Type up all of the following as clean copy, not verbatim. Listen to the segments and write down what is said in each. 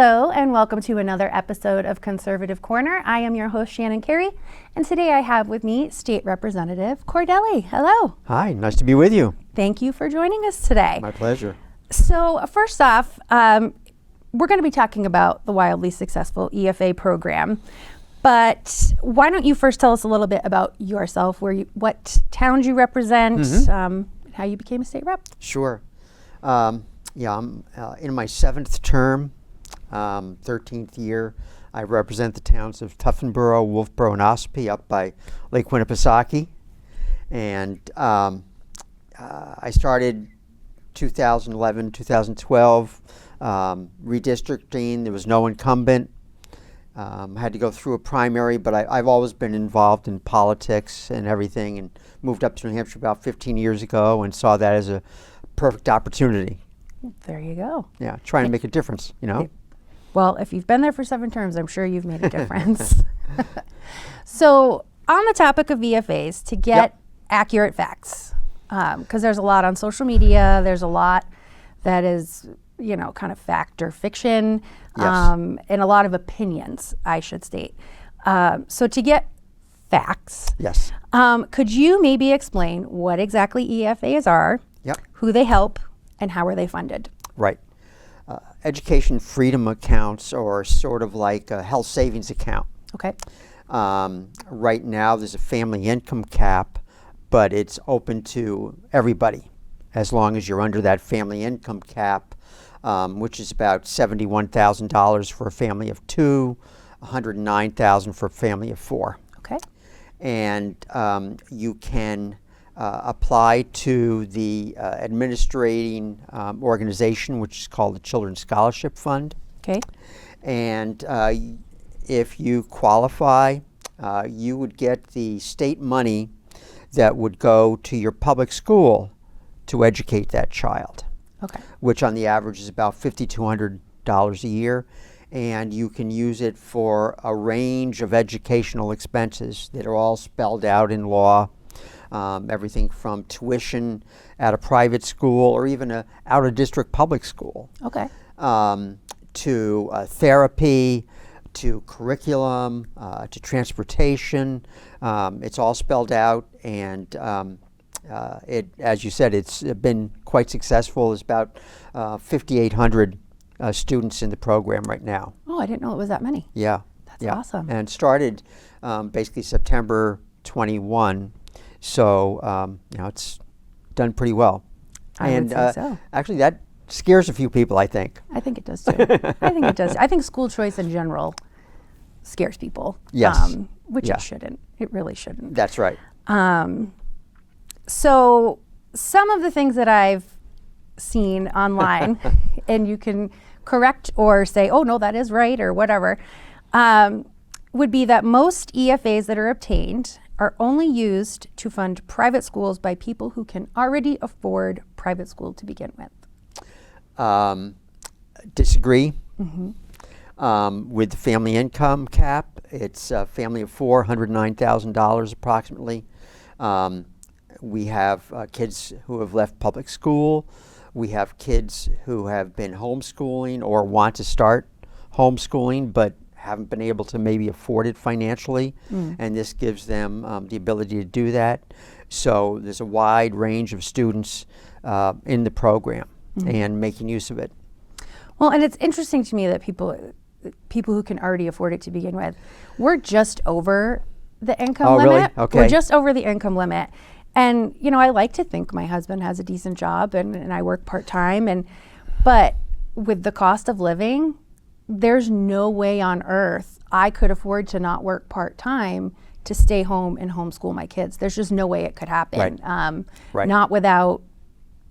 Hello and welcome to another episode of Conservative Corner. I am your host Shannon Carey, and today I have with me State Representative Cordelli. Hello. Hi, nice to be with you. Thank you for joining us today. My pleasure. So first off, we're going to be talking about the wildly successful EFA program, but why don't you first tell us a little bit about yourself, what towns you represent, how you became a state rep? Sure. I'm in my 7th term. 13th year. I represent the towns of Tuftonboro, Wolfboro, and Ossipee up by Lake Winnipesaukee. And I started 2011, 2012, redistricting. There was no incumbent. I had to go through a primary, but I've always been involved in politics and everything, and moved up to New Hampshire about 15 years ago and saw that as a perfect opportunity. There you go. Yeah, trying to make a difference, you know. Well, if you've been there for 7 terms, I'm sure you've made a difference. So on the topic of EFAs, to get accurate facts, because there's a lot on social media, there's a lot that is, kind of fact or fiction, and a lot of opinions, I should state. So to get facts, could you maybe explain what exactly EFAs are, who they help, and how are they funded? Right. Education freedom accounts are sort of like a health savings account. Okay. Right now there's a family income cap, but it's open to everybody as long as you're under that family income cap, which is about $71,000 for a family of 2, $109,000 for a family of 4. Okay. And you can apply to the administrating organization, which is called the Children's Scholarship Fund. Okay. And if you qualify, you would get the state money that would go to your public school to educate that child. Okay. Which on the average is about $5,200 a year. And you can use it for a range of educational expenses that are all spelled out in law. Everything from tuition at a private school or even a out-of-district public school. Okay. To therapy, to curriculum, to transportation. It's all spelled out, and as you said, it's been quite successful. There's about 5,800 students in the program right now. Oh, I didn't know it was that many. Yeah. That's awesome. And started basically September 21. So, it's done pretty well. I would say so. Actually, that scares a few people, I think. I think it does too. I think it does. I think school choice in general scares people. Yes. Which it shouldn't. It really shouldn't. That's right. So some of the things that I've seen online, and you can correct or say, oh, no, that is right, or whatever, would be that most EFAs that are obtained are only used to fund private schools by people who can already afford private school to begin with. Disagree. With the family income cap, it's a family of 4, $109,000 approximately. We have kids who have left public school. We have kids who have been homeschooling or want to start homeschooling but haven't been able to maybe afford it financially, and this gives them the ability to do that. So there's a wide range of students in the program and making use of it. Well, and it's interesting to me that people who can already afford it to begin with, we're just over the income limit. Really? Okay. We're just over the income limit. And, I like to think my husband has a decent job and I work part-time, but with the cost of living, there's no way on earth I could afford to not work part-time to stay home and homeschool my kids. There's just no way it could happen. Right. Not without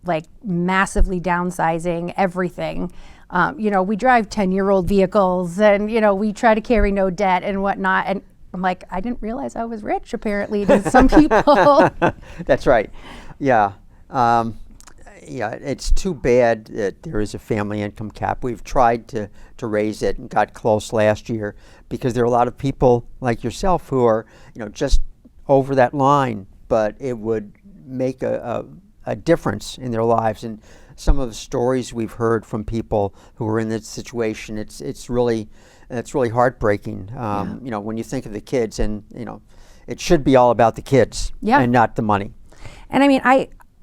like massively downsizing everything. We drive 10-year-old vehicles and, we try to carry no debt and whatnot. And I'm like, I didn't realize I was rich, apparently, to some people. That's right. Yeah. It's too bad that there is a family income cap. We've tried to raise it and got close last year because there are a lot of people like yourself who are, just over that line, but it would make a a difference in their lives. And some of the stories we've heard from people who are in this situation, it's really heartbreaking. You know, when you think of the kids, and you know, it should be all about the kids and not the money. And I mean,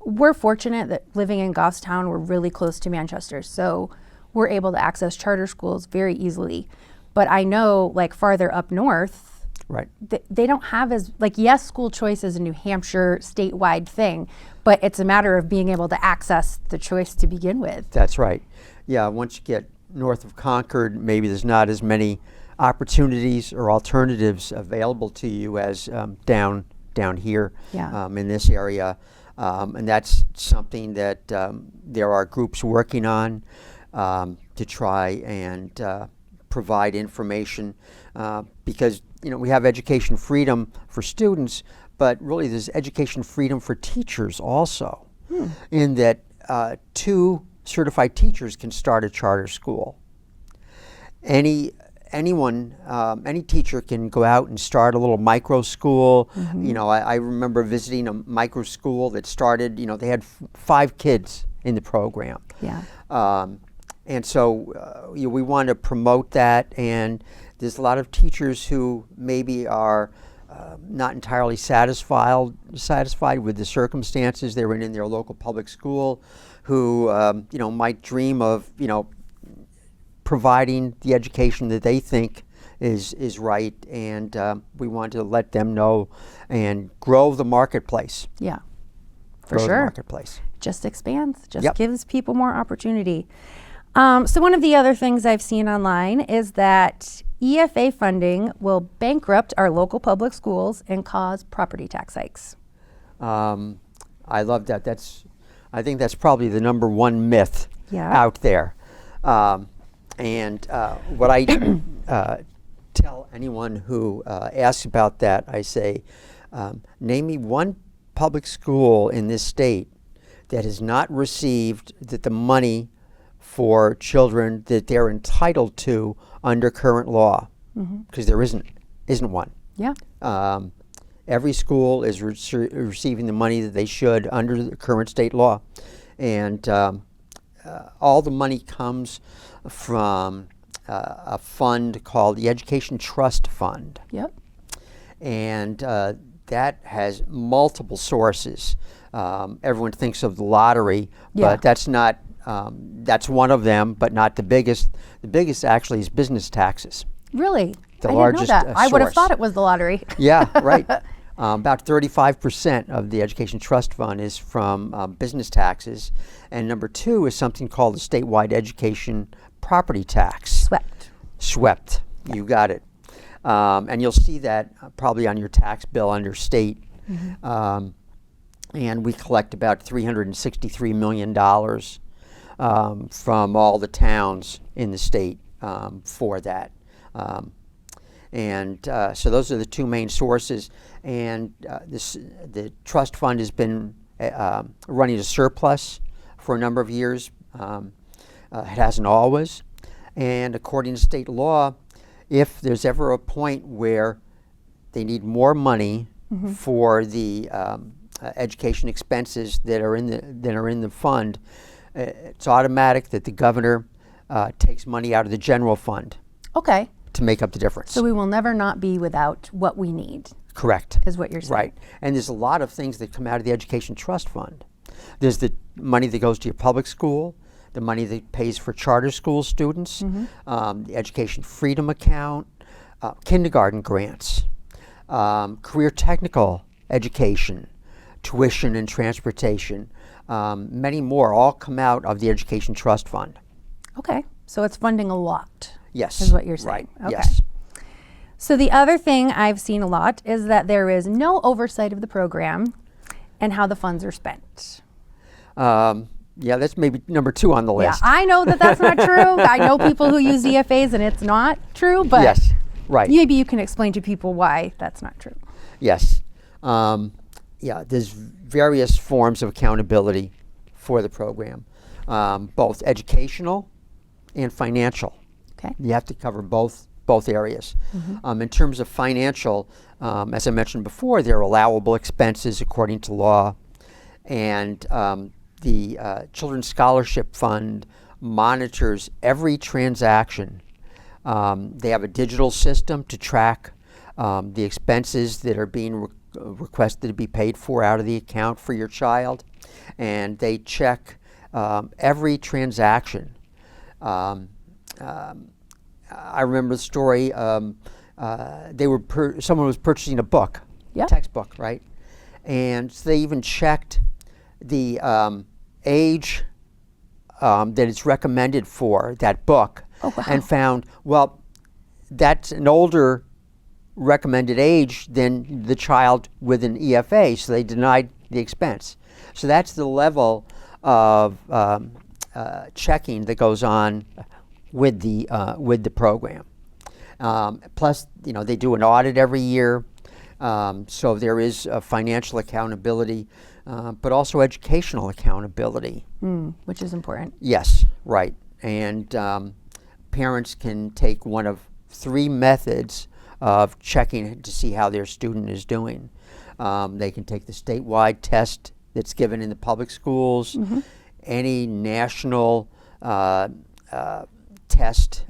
we're fortunate that living in Goffstown, we're really close to Manchester, so we're able to access charter schools very easily. But I know, like, farther up north, right, they don't have as, like, yes, school choice is a New Hampshire statewide thing, but it's a matter of being able to access the choice to begin with. That's right. Yeah, once you get north of Concord, maybe there's not as many opportunities or alternatives available to you as down here in this area. And that's something that there are groups working on to try and provide information, because you know, we have education freedom for students, but really there's education freedom for teachers also, in that 2 certified teachers can start a charter school. Any teacher can go out and start a little micro school. You know, I remember visiting a micro school that started, you know, they had 5 kids in the program. And so we want to promote that, and there's a lot of teachers who maybe are not entirely satisfied with the circumstances they're in their local public school, who you know, might dream of, you know, providing the education that they think is right, and we want to let them know and grow the marketplace. Yeah, for grow sure. The marketplace just expands, just gives people more opportunity. So one of the other things I've seen online is that EFA funding will bankrupt our local public schools and cause property tax hikes. I love that. I think that's probably the number one myth out there. And what I tell anyone who asks about that, I say, name me one public school in this state that has not received the money for children that they're entitled to under current law, because there isn't one. Every school is receiving the money that they should under the current state law, and all the money comes from a fund called the Education Trust Fund. And that has multiple sources. Everyone thinks of the lottery, but that's not. That's one of them, but not the biggest. The biggest actually is business taxes. Really? The I largest didn't know that. I would have source. thought it was the lottery. Yeah, right. About 35% of the Education Trust Fund is from business taxes, and number 2 is something called the statewide education property tax. Swept. You got it. And you'll see that probably on your tax bill under state. And we collect about $363 million from all the towns in the state for that. So those are the 2 main sources. And the trust fund has been running a surplus for a number of years. It hasn't always. And according to state law, if there's ever a point where they need more money for the education expenses that are in the fund, it's automatic that the governor takes money out of the general fund. To make up the difference. So we will never not be without what we need. Correct. Is what you're saying. Right. And there's a lot of things that come out of the Education Trust Fund. There's the money that goes to your public school, the money that pays for charter school students, the Education Freedom Account, kindergarten grants, career technical education, tuition and transportation, many more, all come out of the Education Trust Fund. So it's funding a lot. Yes. Is what you're saying. Right. Yes. So the other thing I've seen a lot is that there is no oversight of the program and how the funds are spent. Yeah, that's maybe number 2 on the list. I know that that's not true. I know people who use EFAs and it's not true, but yes, right. Maybe you can explain to people why that's not true. Yes. There's various forms of accountability for the program, both educational and financial. You have to cover both areas. In terms of financial, as I mentioned before, there are allowable expenses according to law, And the Children's Scholarship Fund monitors every transaction. They have a digital system to track the expenses that are being requested to be paid for out of the account for your child, and they check every transaction. I remember the story. Someone was purchasing a book, Yep. textbook, right? And so they even checked the age that it's recommended for that book, Oh, wow. and found, well, that's an older recommended age than the child with an EFA, so they denied the expense. So that's the level of checking that goes on with the program. Plus, they do an audit every year, so there is financial accountability, but also educational accountability. Which is important. Yes, right. And parents can take one of 3 methods of checking to see how their student is doing. They can take the statewide test that's given in the public schools, any national test,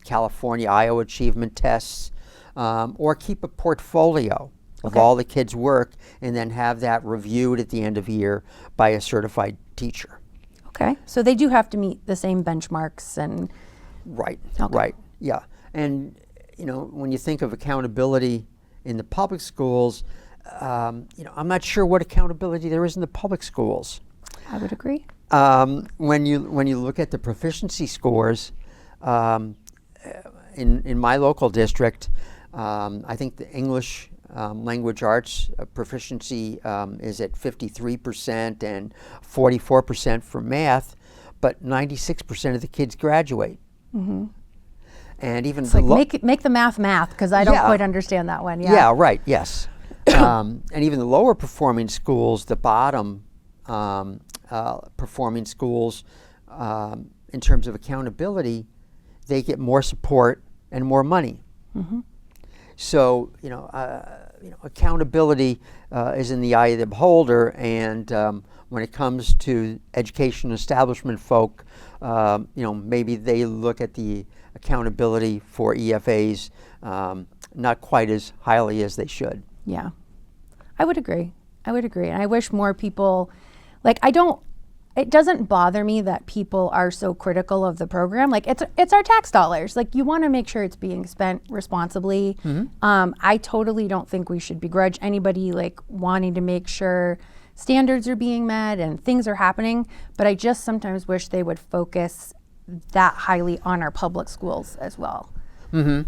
California, Iowa achievement tests, or keep a portfolio of all the kids' work and then have that reviewed at the end of the year by a certified teacher. Okay. So they do have to meet the same benchmarks and. Right, Okay. right, yeah. And, when you think of accountability in the public schools, I'm not sure what accountability there is in the public schools. I would agree. When you look at the proficiency scores, in my local district, I think the English language arts proficiency is at 53% and 44% for math, but 96% of the kids graduate. And even It's like make the math, because I don't Yeah. quite understand that one. Yeah, right, yes. And even the lower performing schools, the bottom performing schools, in terms of accountability, they get more support and more money. So, accountability is in the eye of the beholder, and when it comes to education establishment folk, maybe they look at the accountability for EFAs not quite as highly as they should. Yeah. I would agree. And I wish more people, it doesn't bother me that people are so critical of the program. It's our tax dollars. You want to make sure it's being spent responsibly. I totally don't think we should begrudge anybody wanting to make sure standards are being met and things are happening, but I just sometimes wish they would focus that highly on our public schools as well. In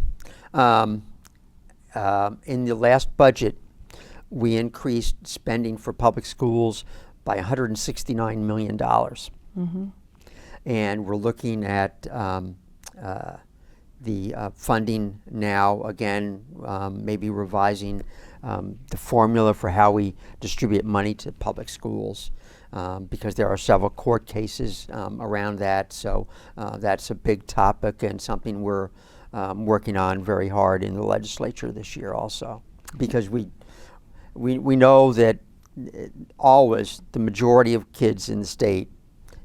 the last budget, we increased spending for public schools by $169 million. And we're looking at the funding now, again, maybe revising the formula for how we distribute money to public schools, because there are several court cases around that. So that's a big topic and something we're working on very hard in the legislature this year also, because we know that always the majority of kids in the state,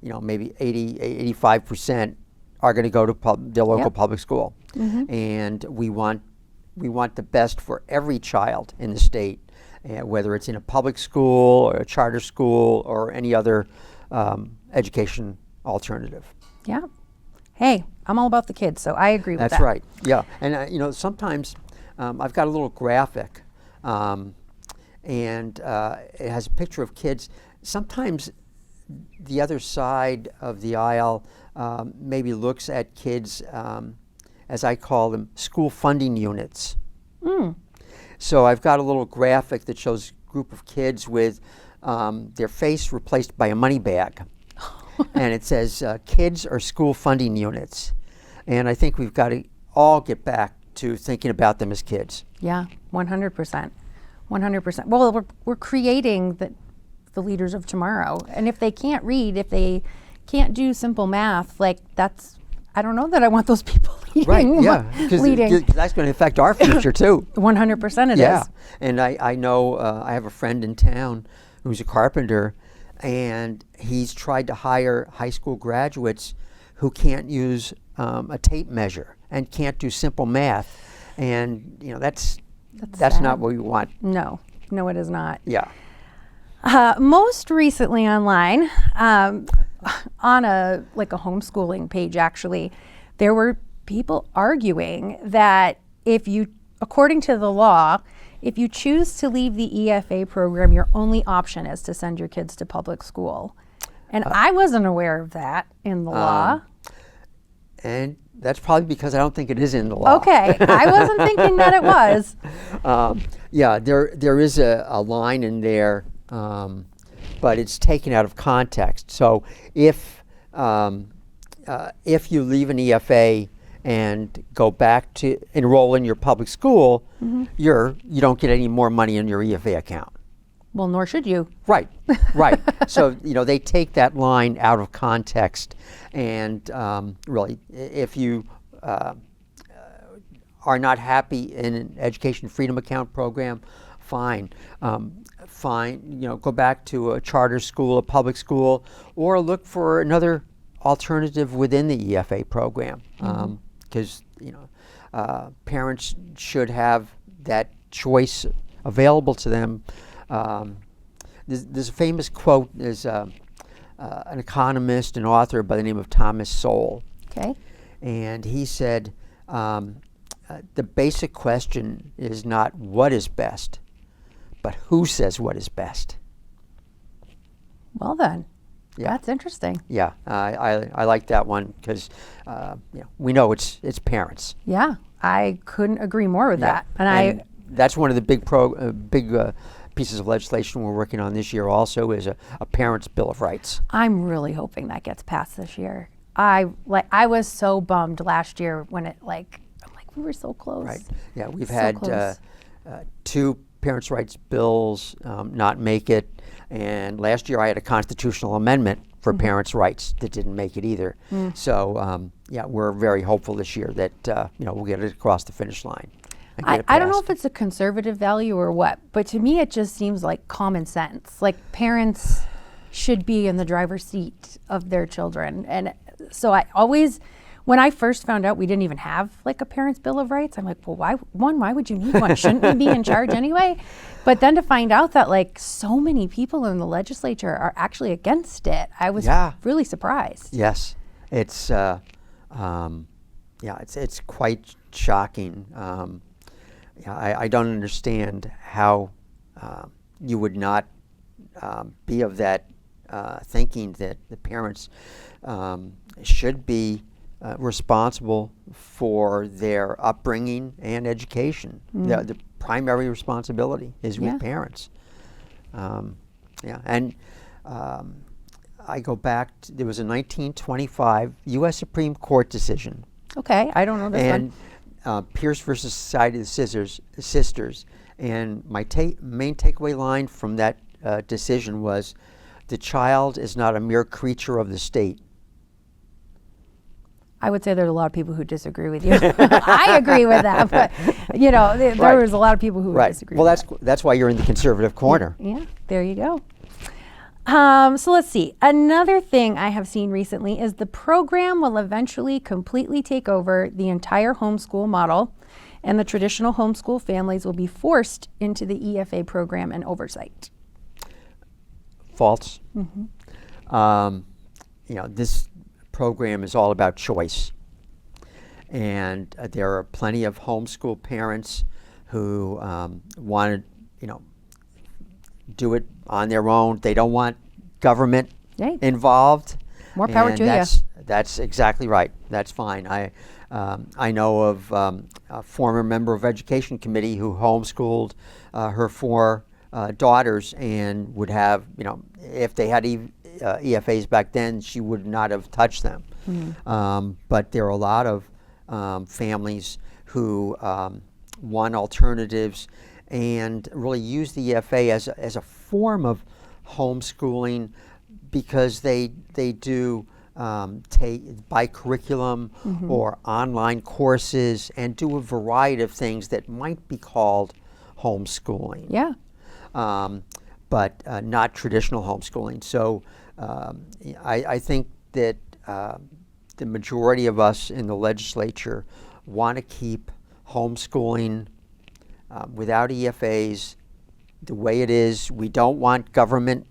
maybe 85% are going to go to their local public school. And we want the best for every child in the state, whether it's in a public school or a charter school or any other education alternative. Yeah. Hey, I'm all about the kids, so I agree with that. That's right. Yeah. And sometimes I've got a little graphic, and it has a picture of kids. Sometimes the other side of the aisle maybe looks at kids, as I call them, school funding units. So I've got a little graphic that shows a group of kids with their face replaced by a money bag. And it says, kids are school funding units. And I think we've got to all get back to thinking about them as kids. Yeah, 100%. 100%. Well, we're creating the leaders of tomorrow. And if they can't read, if they can't do simple math, that's, I don't know that I want those people leading. Right, yeah, because that's going to affect our future too. 100% it is. Yeah, and I know I have a friend in town who's a carpenter, and he's tried to hire high school graduates who can't use a tape measure and can't do simple math, and that's sad. not what we want. No, it is not. Yeah. Most recently online, on a homeschooling page, actually, there were people arguing that according to the law, if you choose to leave the EFA program, your only option is to send your kids to public school. And I wasn't aware of that in the law. And that's probably because I don't think it is in the law. Okay, I wasn't thinking that it was. Yeah, there is a line in there, but it's taken out of context. So if you leave an EFA and go back to enroll in your public school, you don't get any more money in your EFA account. Well, nor should you. Right. So they take that line out of context, and really, if you are not happy in an education freedom account program, fine. Go back to a charter school, a public school, or look for another alternative within the EFA program, because parents should have that choice available to them. There's a famous quote. There's an economist and author by the name of Thomas Sowell. Okay. And he said, the basic question is not what is best, but who says what is best. Well then, Yeah. that's interesting. Yeah, I like that one because we know it's parents. Yeah, I couldn't agree more with that. And that's one of the big pieces of legislation we're working on this year. Also, is a parent's bill of rights. I'm really hoping that gets passed this year. I was so bummed last year when I'm like, we were so close. Right. Yeah, we've So had close. two parents' rights bills not make it, and last year I had a constitutional amendment for parents' rights that didn't make it either. So we're very hopeful this year that we'll get it across the finish line. I don't know if it's a conservative value or what, but to me it just seems like common sense. Like parents should be in the driver's seat of their children. And so I always, when I first found out we didn't even have like a parent's bill of rights, I'm like, well, why would you need one? Shouldn't we be in charge anyway? But then to find out that like so many people in the legislature are actually against it, I was really surprised. Yes, it's it's quite shocking. I don't understand how you would not be of that thinking that the parents should be responsible for their upbringing and education. The primary responsibility is with parents. And I go back, there was a 1925 U.S. Supreme Court decision. Okay, I don't know this one. Pierce versus Society of the Sisters. And my main takeaway line from that decision was, the child is not a mere creature of the state. I would say there's a lot of people who disagree with you. I agree with that, but there was a lot of people who would disagree. Well, that's why you're in the conservative corner. Yeah, there you go. So let's see. Another thing I have seen recently is the program will eventually completely take over the entire homeschool model, and the traditional homeschool families will be forced into the EFA program and oversight. False. This program is all about choice, and there are plenty of homeschool parents who want to, do it on their own. They don't want government involved. More power to you. That's exactly right. That's fine. I know of a former member of Education Committee who homeschooled her 4 daughters, and would have, if they had EFAs back then, she would not have touched them. But there are a lot of families who want alternatives and really use the EFA as a form of homeschooling, because they do buy curriculum or online courses and do a variety of things that might be called homeschooling. Yeah. but not traditional homeschooling. So I think that the majority of us in the legislature want to keep homeschooling without EFAs the way it is. We don't want government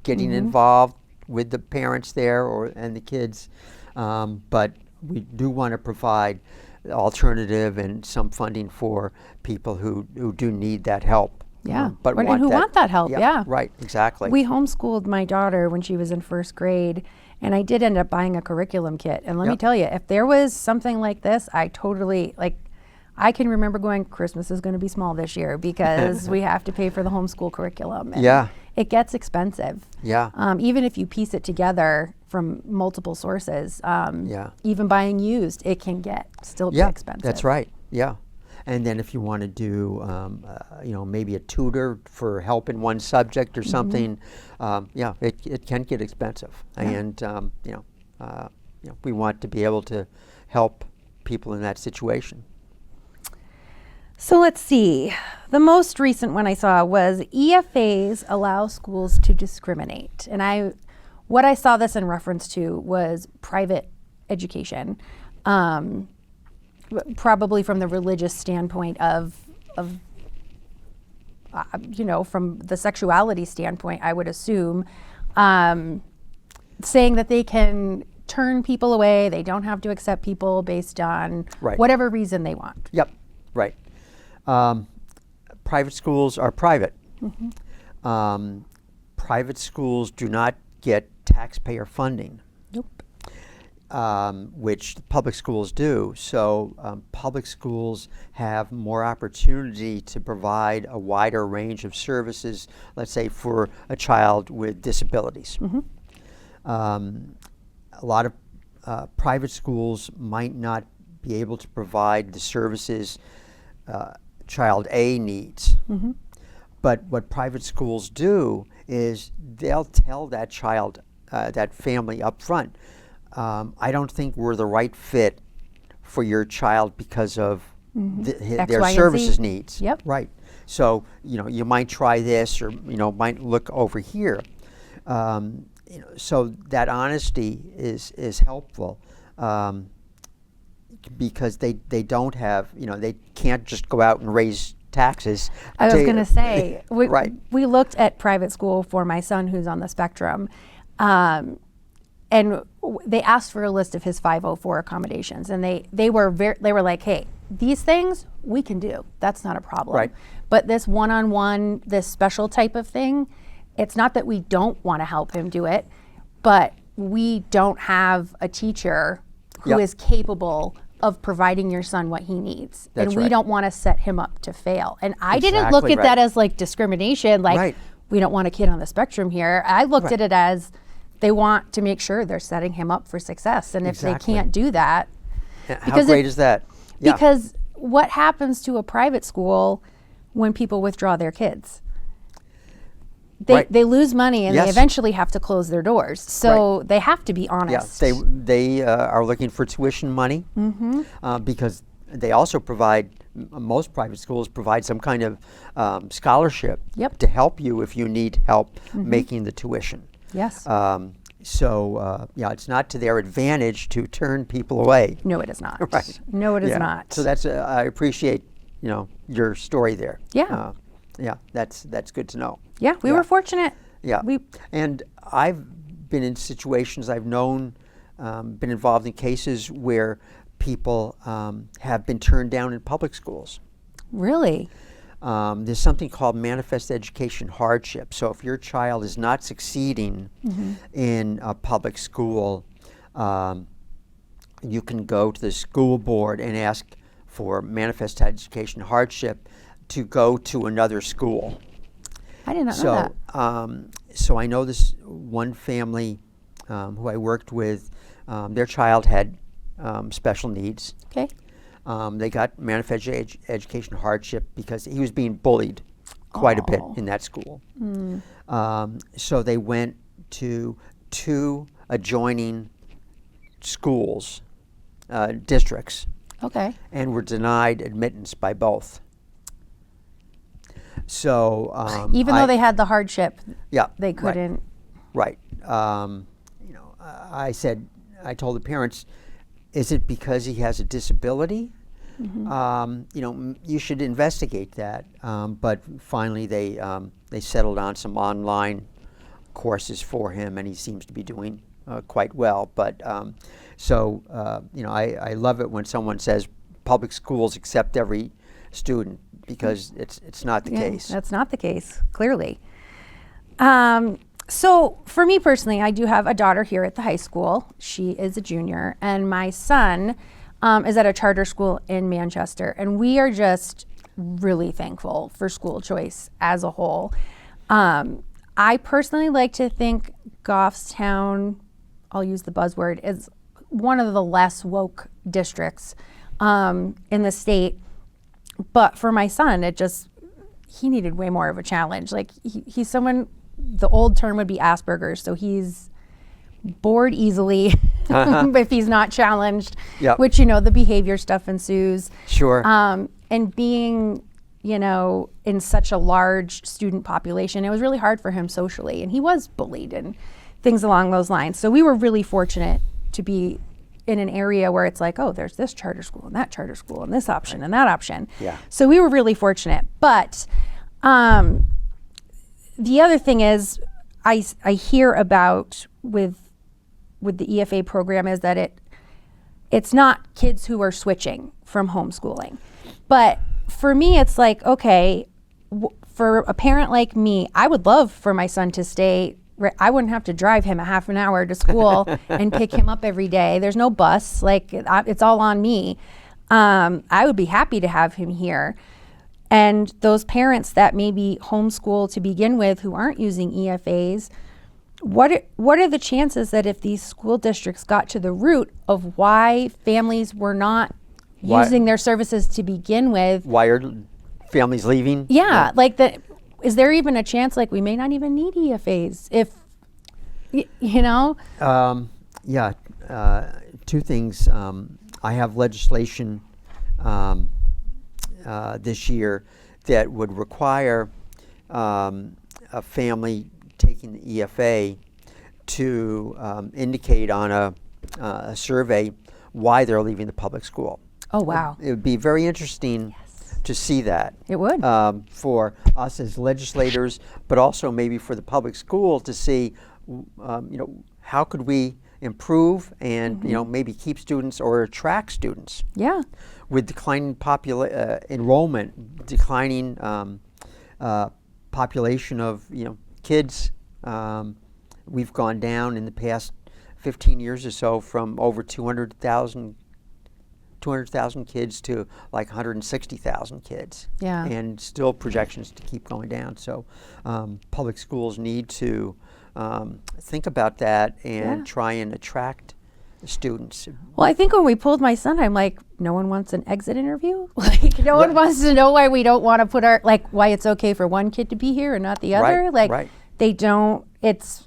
getting involved with the parents there and the kids, but we do want to provide alternative and some funding for people who do need that help. Yeah, but and who want that help. Yeah, right, exactly. We homeschooled my daughter when she was in first grade, and I did end up buying a curriculum kit. And let me tell you, if there was something like this, I totally, like, I can remember going, Christmas is going to be small this year because we have to pay for the homeschool curriculum. And it gets expensive. Yeah. Even if you piece it together from multiple sources, even buying used, it can still get expensive. That's right. Yeah. And then if you want to do, maybe a tutor for help in one subject or something, it can get expensive. And we want to be able to help people in that situation. So let's see. The most recent one I saw was EFAs allow schools to discriminate. And what I saw this in reference to was private education, probably from the religious standpoint of from the sexuality standpoint, I would assume, saying that they can turn people away. They don't have to accept people based on whatever reason they want. Yep, right. Private schools are private. Private schools do not get taxpayer funding, which public schools do. So public schools have more opportunity to provide a wider range of services, let's say for a child with disabilities. A lot of private schools might not be able to provide the services child A needs. But what private schools do is they'll tell that child, that family up front, I don't think we're the right fit for your child because of their services needs. Yep. Right. So, you might try this or, might look over here. So that honesty is helpful. Because they don't have, they can't just go out and raise taxes. I was going to say, we looked at private school for my son who's on the spectrum, and they asked for a list of his 504 accommodations, and they were like, hey, these things we can do. That's not a problem. Right. But this one-on-one, this special type of thing, it's not that we don't want to help him do it, but we don't have a teacher who is capable of providing your son what he needs. And we don't want to set him up to fail. And I didn't look at that as like discrimination, like we don't want a kid on the spectrum here. I looked at it as they want to make sure they're setting him up for success. And if they can't do that. How great is that? Yeah. Because what happens to a private school when people withdraw their kids? They lose money and they eventually have to close their doors. So they have to be honest. Yeah, they are looking for tuition money because they also provide, most private schools provide some kind of scholarship to help you if you need help making the tuition. Yes. So it's not to their advantage to turn people away. No, it is not. Right. No, it is not. So that's I appreciate your story there. Yeah. That's good to know. Yeah, we were fortunate. Yeah, and I've been in situations, I've known, been involved in cases where people have been turned down in public schools. Really? There's something called manifest education hardship. So if your child is not succeeding in a public school, you can go to the school board and ask for manifest education hardship to go to another school. I did not know that. So I know this one family who I worked with, their child had special needs. Okay. They got manifest education hardship because he was being bullied quite a bit in that school. So they went to 2 adjoining schools, districts, Okay. and were denied admittance by both. So even though they had the hardship, yeah, they couldn't. Right. You know, I told the parents, is it because he has a disability? You know, you should investigate that. But finally, they settled on some online courses for him, and he seems to be doing quite well. But you know, I love it when someone says public schools accept every student, because it's not the case. That's not the case, clearly. So for me personally, I do have a daughter here at the high school. She is a junior, and my son is at a charter school in Manchester, and we are just really thankful for school choice as a whole. I personally like to think Goffstown, I'll use the buzzword, is one of the less woke districts in the state. But for my son, he needed way more of a challenge. Like he's someone, the old term would be Asperger's, so he's bored easily if he's not challenged, which, you know, the behavior stuff ensues. Sure. And being, you know, in such a large student population, it was really hard for him socially, and he was bullied and things along those lines. So we were really fortunate to be in an area where it's like, oh, there's this charter school and that charter school and this option and that option. Yeah. So we were really fortunate. But the other thing is, I hear about with the EFA program is that it's not kids who are switching from homeschooling. But for me, it's like, okay, for a parent like me, I would love for my son to stay. I wouldn't have to drive him a half an hour to school and pick him up every day. There's no bus, like it's all on me. I would be happy to have him here. And those parents that maybe homeschool to begin with who aren't using EFAs, what are the chances that if these school districts got to the root of why families were not using their services to begin with? Why are families leaving? Yeah, like is there even a chance like we may not even need EFAs if, you know? Two things. I have legislation this year that would require a family taking the EFA to indicate on a survey why they're leaving the public school. Oh, wow. It would be very interesting to see that. It would. For us as legislators, but also maybe for the public school to see, you know, how could we improve and, you know, maybe keep students or attract students. Yeah. With declining enrollment, declining population of, you know, kids, we've gone down in the past 15 years or so from over 200,000 kids to like 160,000 kids. Yeah. And still projections to keep going down. So public schools need to think about that and try and attract students. Well, I think when we pulled my son, I'm like, no one wants an exit interview. Like, no one wants to know why we don't want to put why it's okay for one kid to be here and not the other. They don't. It's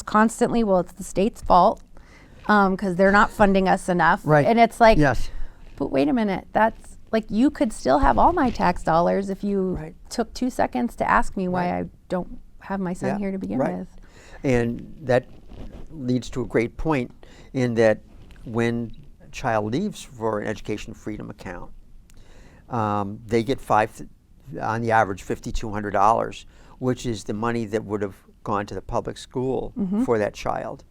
constantly, well, it's the state's fault because they're not funding us enough. Right. And it's like, yes. But wait a minute, that's like, you could still have all my tax dollars if you took 2 seconds to ask me why I don't have my son here to begin with. And that leads to a great point in that when a child leaves for an education freedom account, they get on the average $5,200, which is the money that would have gone to the public school for that child.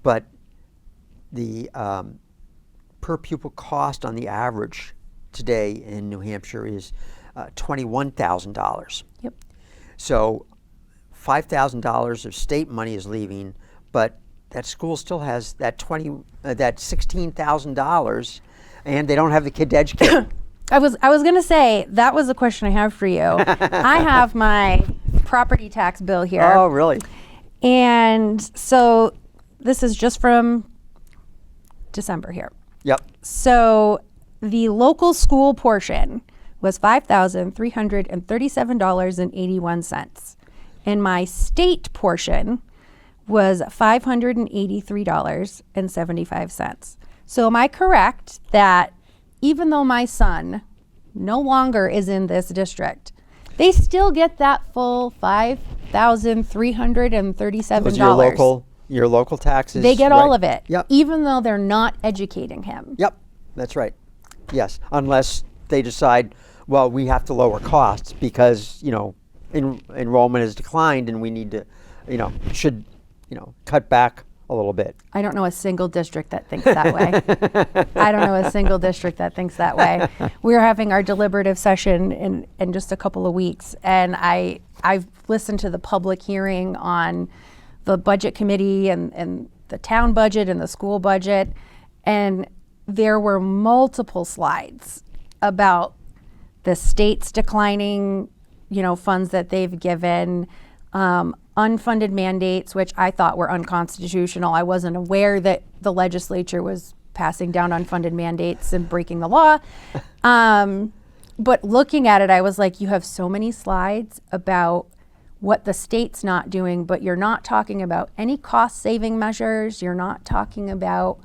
But the per pupil cost on the average today in New Hampshire is $21,000. Yep. So $5,000 of state money is leaving, but that school still has that $16,000, and they don't have the kid to educate. I was going to say, that was a question I have for you. I have my property tax bill here. Oh, really? And so this is just from December here. Yep. So the local school portion was $5,337.81. And my state portion was $583.75. So am I correct that even though my son no longer is in this district, They still get that full $5,337. Those are your local taxes. They get right? all of it, Yep. even though they're not educating him. Yep, that's right. Yes, unless they decide, well, we have to lower costs because, enrollment has declined and we need to, should cut back a little bit. I don't know a single district that thinks that way. I don't know a single district that thinks that way. We're having our deliberative session in just a couple of weeks, and I've listened to the public hearing on the budget committee and the town budget and the school budget, and there were multiple slides about the state's declining, funds that they've given, unfunded mandates, which I thought were unconstitutional. I wasn't aware that the legislature was passing down unfunded mandates and breaking the law. But looking at it, I was like, you have so many slides about what the state's not doing, but you're not talking about any cost-saving measures. You're not talking about,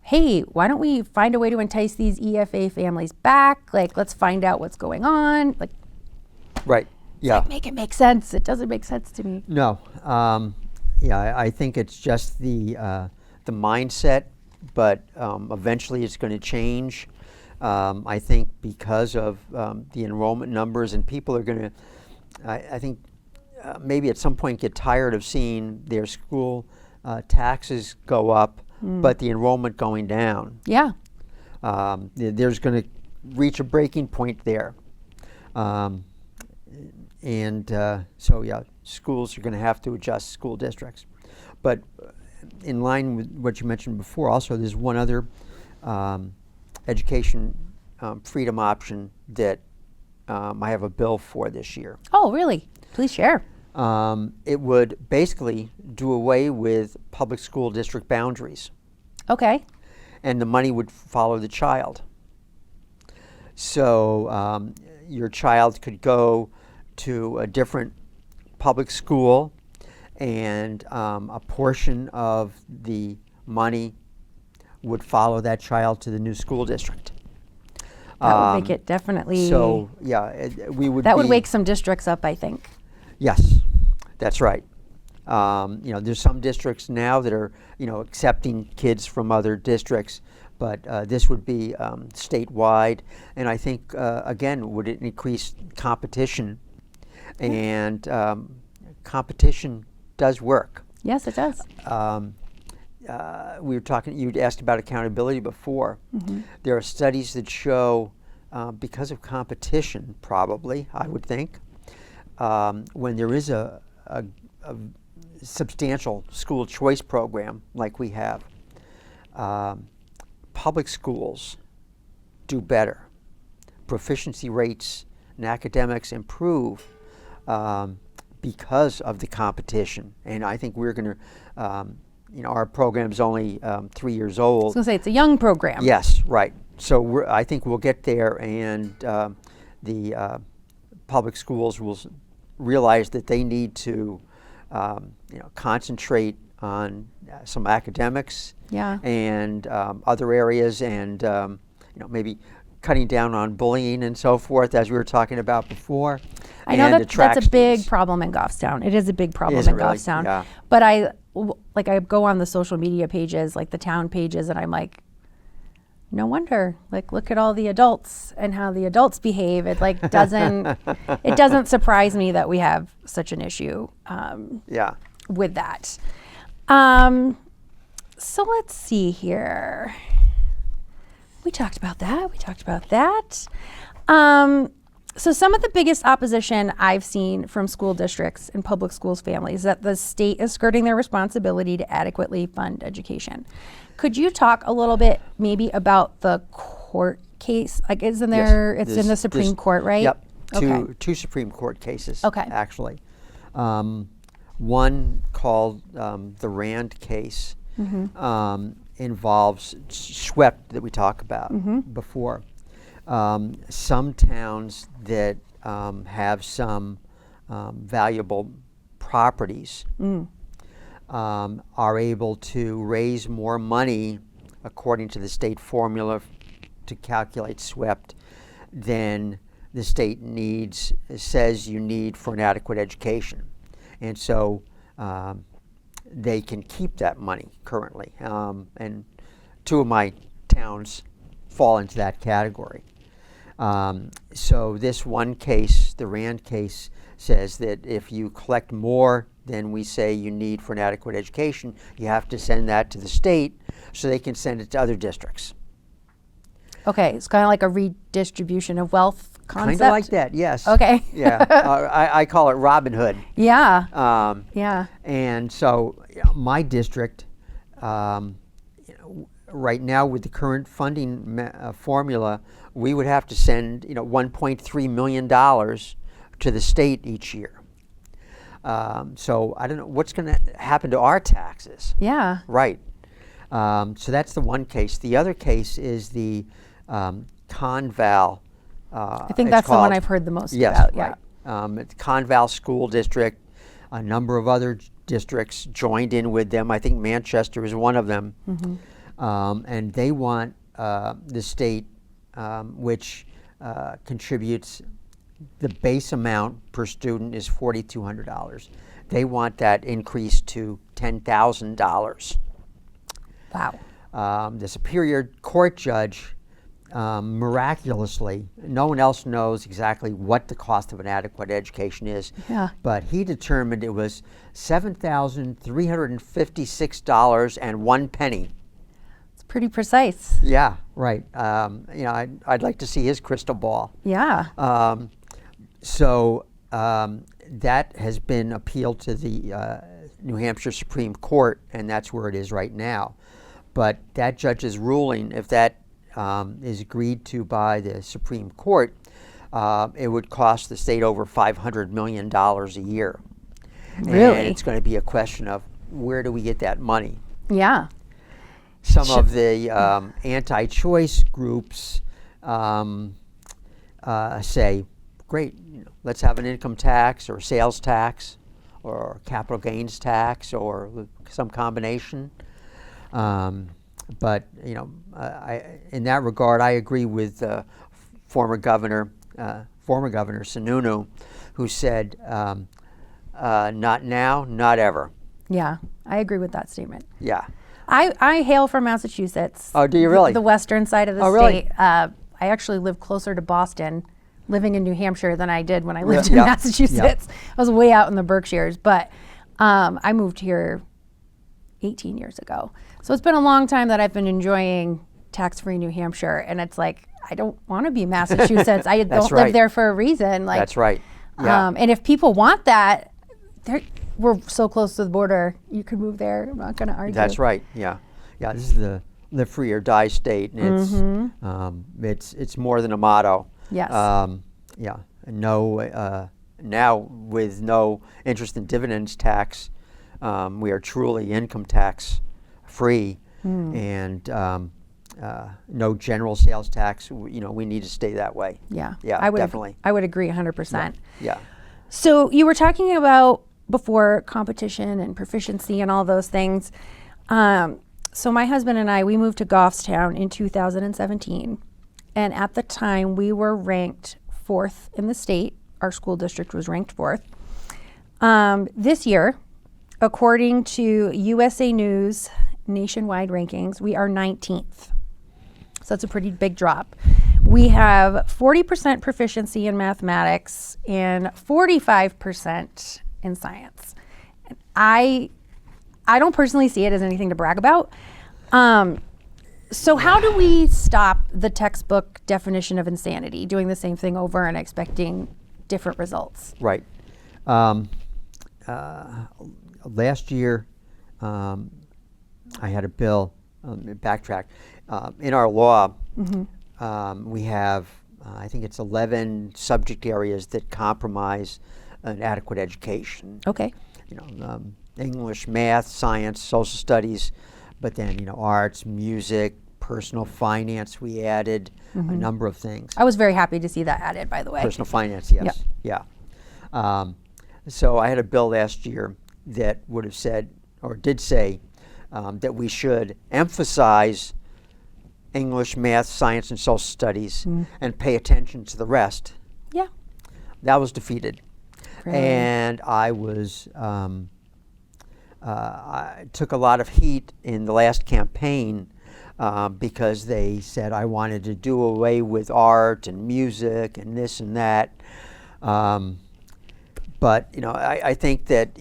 hey, why don't we find a way to entice these EFA families back? Like, let's find out what's going on. Like, right. Yeah. Make it make sense. It doesn't make sense to me. No. I think it's just the mindset, but eventually it's going to change. I think because of the enrollment numbers, and people are going to, I think, maybe at some point get tired of seeing their school taxes go up, but the enrollment going down. Yeah. There's going to reach a breaking point there. So schools are going to have to adjust, school districts. But in line with what you mentioned before, also there's one other education freedom option that I have a bill for this year. Oh, really? Please share. It would basically do away with public school district boundaries. Okay. And the money would follow the child. So your child could go to a different public school, and a portion of the money would follow that child to the new school district. That would make it definitely. So yeah, we would. That would wake some districts up, I think. Yes, that's right. There's some districts now that are accepting kids from other districts, but this would be statewide, and I think again would it increase competition, and competition does work. Yes, it does. We were talking. You'd asked about accountability before. Mm-hmm. There are studies that show because of competition, probably I would think, when there is a substantial school choice program like we have, public schools do better. Proficiency rates in academics improve because of the competition. And I think we're going to, our program's only 3 years old. I was going to say, it's a young program. Yes, right. So I think we'll get there, and the public schools will realize that they need to concentrate on some academics, and other areas, and maybe cutting down on bullying and so forth, as we were talking about before. I know that's a big problem in Goffstown. It is a big problem in Goffstown. Yeah. But I go on the social media pages, like the town pages, and I'm like, no wonder. Like, look at all the adults and how the adults behave. It doesn't surprise me that we have such an issue. With that. So let's see here. We talked about that. So some of the biggest opposition I've seen from school districts and public schools families is that the state is skirting their responsibility to adequately fund education. Could you talk a little bit maybe about the court case? Like, isn't there? Yes, it's in the Supreme Court, right? Yep. Okay. Two Supreme Court cases. Okay. Actually, one called the Rand case involves SWEP that we talked about before. Some towns that have some valuable properties are able to raise more money according to the state formula to calculate SWEP than the state says you need for an adequate education. And so they can keep that money currently. And two of my towns fall into that category. So this one case, the Rand case, says that if you collect more than we say you need for an adequate education, you have to send that to the state so they can send it to other districts. Okay, it's kind of like a redistribution of wealth concept. Kind of like that, yes. Okay. Yeah, I call it Robin Hood. Yeah. Yeah. And so my district, right now with the current funding formula, we would have to send $1.3 million to the state each year. So I don't know what's going to happen to our taxes. Yeah. Right. So that's the one case. The other case is the Conval. I think that's the one I've heard the most yes, about. Yeah. Right. It's Conval School District. A number of other districts joined in with them. I think Manchester is one of them. Mm-hmm. And they want the state, which contributes, the base amount per student is $4,200. They want that increased to $10,000. Wow. The Superior Court judge, miraculously, no one else knows exactly what the cost of an adequate education is, but he determined it was $7,356.01. It's pretty precise. Yeah, right. I'd like to see his crystal ball. Yeah. So that has been appealed to the New Hampshire Supreme Court, and that's where it is right now. But that judge's ruling, if that is agreed to by the Supreme Court, it would cost the state over $500 million a year. Really? And it's going to be a question of where do we get that money? Yeah. Some of the anti-choice groups say, great, let's have an income tax or sales tax or capital gains tax or some combination. But in that regard, I agree with former Governor Sununu, who said, "Not now, not ever." Yeah, I agree with that statement. Yeah. I hail from Massachusetts. Oh, do you really? The western side of the state. Really? I actually live closer to Boston, living in New Hampshire, than I did when I lived in Massachusetts. I was way out in the Berkshires, but I moved here 18 years ago. So it's been a long time that I've been enjoying tax-free New Hampshire, and it's like, I don't want to be Massachusetts. I don't live there for a reason. Like, that's right. Yeah. And if people want that, we're so close to the border. You could move there. I'm not going to argue. That's right. Yeah. Yeah. This is the live free or die state, and it's more than a motto. Yes. Yeah. No. Now with no interest and dividends tax, we are truly income tax free, and no general sales tax. We need to stay that way. Yeah. Yeah. Definitely. I would agree 100%. Yeah. So you were talking about before competition and proficiency and all those things. So my husband and I, we moved to Goffstown in 2017. And at the time, we were ranked 4th in the state. Our school district was ranked 4th. This year, according to USA News nationwide rankings, we are 19th. So that's a pretty big drop. We have 40% proficiency in mathematics and 45% in science. I don't personally see it as anything to brag about. So how do we stop the textbook definition of insanity, doing the same thing over and expecting different results? Right. Last year, I had a bill, backtrack, in our law, we have, I think it's 11 subject areas that compromise an adequate education. Okay. English, math, science, social studies, but then, arts, music, personal finance, we added a number of things. I was very happy to see that added, by the way. Personal finance, yes. Yep. Yeah. So I had a bill last year that would have said, or did say, that we should emphasize English, math, science, and social studies and pay attention to the rest that was defeated. Really? And I took a lot of heat in the last campaign because they said I wanted to do away with art and music and this and that. But I think that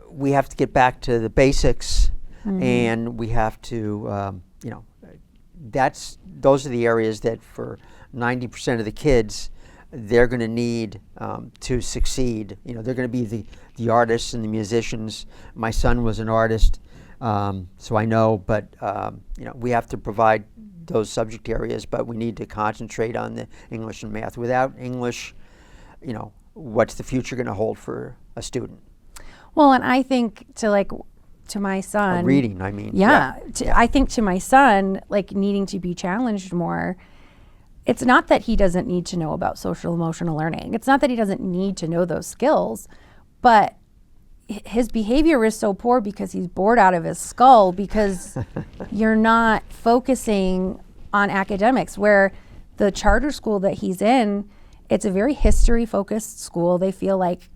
we have to get back to the basics, and we have to those are the areas that for 90% of the kids they're going to need to succeed. They're going to be the artists and the musicians. My son was an artist, so I know, but we have to provide those subject areas, but we need to concentrate on the English and math. Without English, what's the future going to hold for a student? Well, and I think to my son, reading, I mean. I think to my son, needing to be challenged more, it's not that he doesn't need to know about social emotional learning. It's not that he doesn't need to know those skills, but his behavior is so poor because he's bored out of his skull because you're not focusing on academics. Where the charter school that he's in, it's a very history-focused school. They feel like,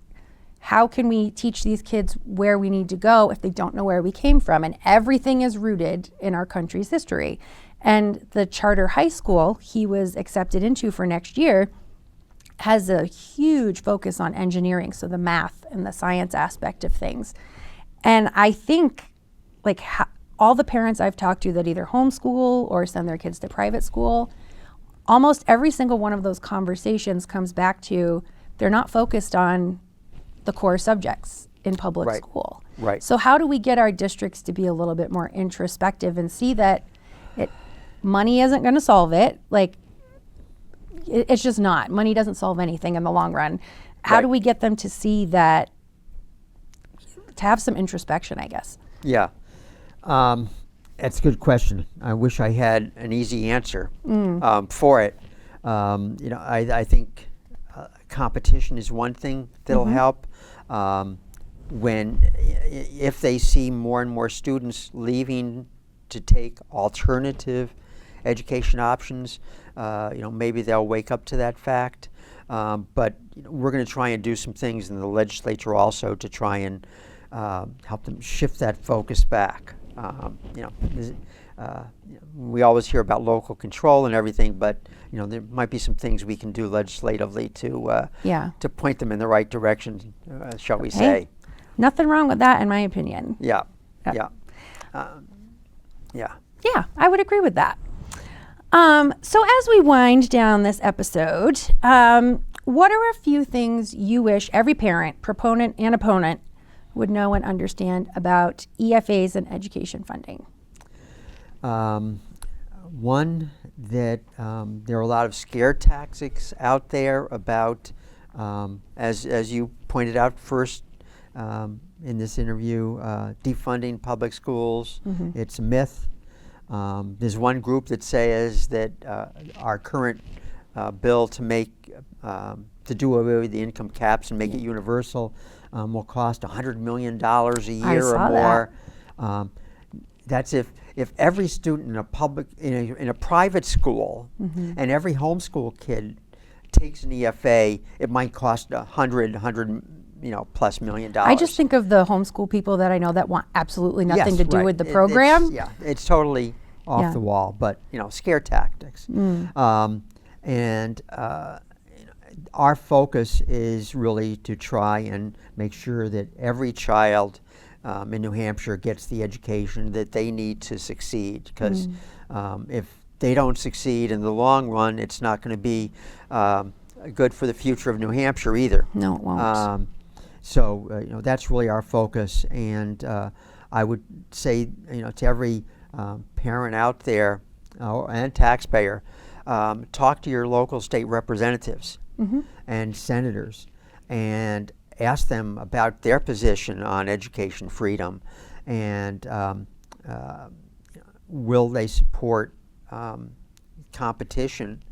how can we teach these kids where we need to go if they don't know where we came from? And everything is rooted in our country's history. And the charter high school he was accepted into for next year has a huge focus on engineering, so the math and the science aspect of things. And I think all the parents I've talked to that either homeschool or send their kids to private school, almost every single one of those conversations comes back to they're not focused on the core subjects in public school. Right. So how do we get our districts to be a little bit more introspective and see that money isn't going to solve it? It's just not. Money doesn't solve anything in the long run. How do we get them to see that, to have some introspection, I guess? Yeah. That's a good question. I wish I had an easy answer for it. I think competition is one thing that'll help. If they see more and more students leaving to take alternative education options, maybe they'll wake up to that fact. But we're going to try and do some things in the legislature also to try and help them shift that focus back. We always hear about local control and everything, but there might be some things we can do legislatively to point them in the right direction, shall we say? Nothing wrong with that, in my opinion. Yeah. Yeah, I would agree with that. So as we wind down this episode, what are a few things you wish every parent, proponent and opponent, would know and understand about EFAs and education funding? One, that there are a lot of scare tactics out there about, as you pointed out first in this interview, defunding public schools. It's a myth. There's one group that says that our current bill to do away with the income caps and make it universal will cost $100 million a year or more. That's if every student in a in a private school and every homeschool kid takes an EFA, it might cost $100 plus million. I just think of the homeschool people that I know that want absolutely nothing to do with the program. It's totally off the wall, but scare tactics. And our focus is really to try and make sure that every child in New Hampshire gets the education that they need to succeed, because if they don't succeed in the long run, it's not going to be good for the future of New Hampshire either. No, it won't. So that's really our focus, and I would say to every parent out there and taxpayer, talk to your local state representatives and senators, and ask them about their position on education freedom, and will they support competition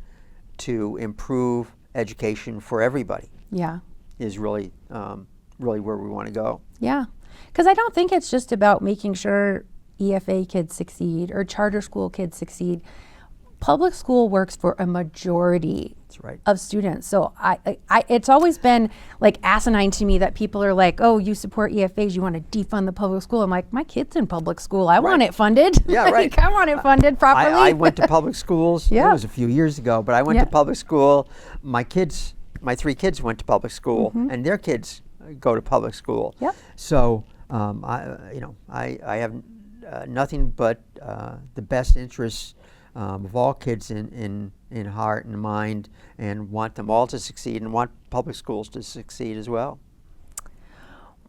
to improve education for everybody? Yeah, is really where we want to go. Yeah, because I don't think it's just about making sure EFA kids succeed or charter school kids succeed. public school works for a majority That's right. of students. So it's always been like asinine to me that people are like, oh, you support EFAs, you want to defund the public school. I'm like, my kid's in public school. I want it funded. Yeah, Like, right. I want it funded properly. I went to public schools. Yeah. It was a few years ago, but I went Yeah. to public school. My 3 kids went to public school, and their kids go to public school. Yep. So I have nothing but the best interests of all kids in heart and mind, and want them all to succeed, and want public schools to succeed as well.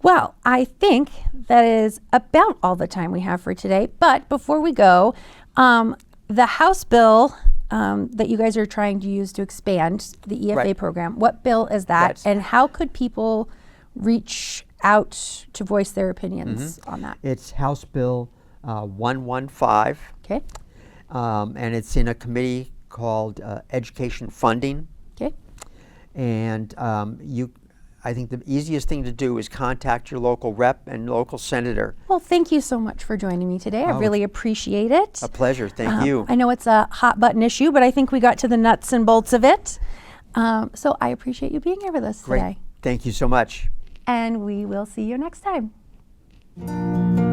Well, I think that is about all the time we have for today. But before we go, the House bill that you guys are trying to use to expand the EFA Right. program, what bill is that? That's- And how could people reach out to voice their opinions on that? It's House Bill 115, Okay. and it's in a committee called Education Funding. Okay. And I think the easiest thing to do is contact your local rep and local senator. Well, thank you so much for joining me today. I Oh, really appreciate it. A pleasure. Thank you. I know it's a hot button issue, but I think we got to the nuts and bolts of it. So I appreciate you being here with us Great. today. Thank you so much. And we will see you next time.